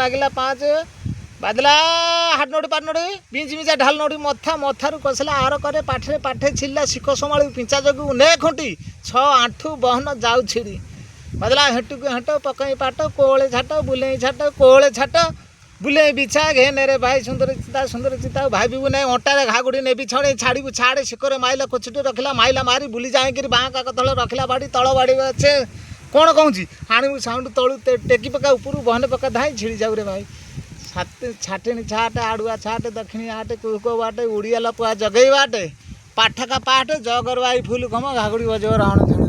नागिला 5 बादला हाट नोड़ी पाट नोड़ी बींच बीचा ढाल नोड़ी मथा मथारू कसला आर करे पाठे पाठे छिल्ला शिख समालू पिंचा जगू ने खुंटी 6 8 बहन जाऊ छिड़ी बादला हेटू को हेट पकई पाट कोले छाट बुले छाट कोले छाट बुले बिछा घे नेरे भाई सुंदर चिता भाई नहीं अंटारे घागुड़ी ने बिछड़े छाड़ी छाड़े शिखर माइला कोचुटी रखला माइला मारी बुली जाए बाँ का तल रखला बाड़ी तल बाड़ी अच्छे कौन कहूँ आणु साउंड तलू टेकी पका ऊपर बहन पका धाई छिड़ी जाऊ रे भाई छाटे छाटे आड़ुआ छाटे दक्षिणी आटे कुको बाटे उड़ियाला पुआ जगई बाटे पाठ का पाठ जगर भाई फुल खम घागुड़ी बजो रावण झड़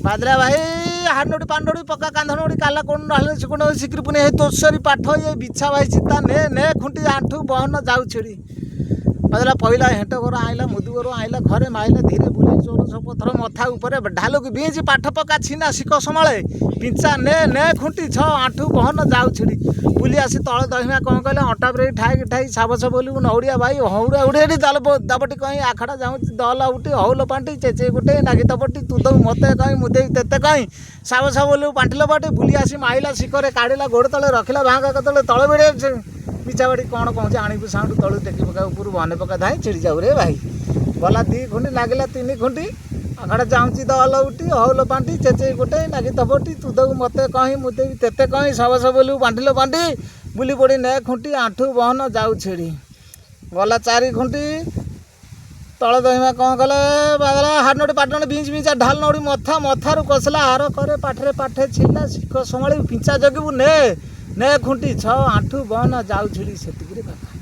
बादरा भाई हानोड़ी पानोड़ी पका कांधनोड़ी काला कोण सिकुण सिक्री पुनी हे तोसरी पाठ ये बिछा भाई चिता ने खुंटी आंठू बहन जाऊ छिड़ी बादला पहला हेट घर आइला मुदु घर आइला घरे माइला धीरे बुले चोर सपथर मथा ऊपर ढालू की बीज पाठ पका छिना शिख समाले पिंचा ने खुंटी 6 8 बहन जाऊ छिड़ी बुली आसी तल दहिमा कौन कहले अटा ब्रेक ठाई ठाई साबस बोली नौड़िया भाई हौड़ा उड़े दल दबटी कहीं आखड़ा जाऊँ दल उठी हौल पांटी चेचे गुटे नागी तपटी तू तो मते कहीं मुदे तेते कहीं साबस बोलू पांटिल बाटे बुली आसी माइला शिखरे काढ़िला गोड़ तले रखिला भांगा कतले तल बेड़े पिछावाड़ी कौन कहूँ आणीकू साउंड तलू टेकी पका ऊपर बहने पका धाई छिड़ी जाऊ रे भाई गला 2 खुंटी नागिला 3 खुंटी आखड़ा जाऊँची दल उठी हौल पांटी चेचे गुटे नागी तपटी तू तो मते कहीं मुदे तेते कहीं साबस बोलू पांटिल पांटी बुली पड़ी ने खुंटी आंठू बहन जाऊ छिड़ी गला 4 खुंटी तल दहिमा कौन कले बादला हानोड़ी पाटनोड़ी बींच बीचा ढाल नोड़ी मथा मथारू कसला आर करे पाठे पाठे छिल्ला शिख समाली पिंचा जगू ने खुंटी 6 8 बहन जाऊ छिड़ी सेतिकी रे बाबा।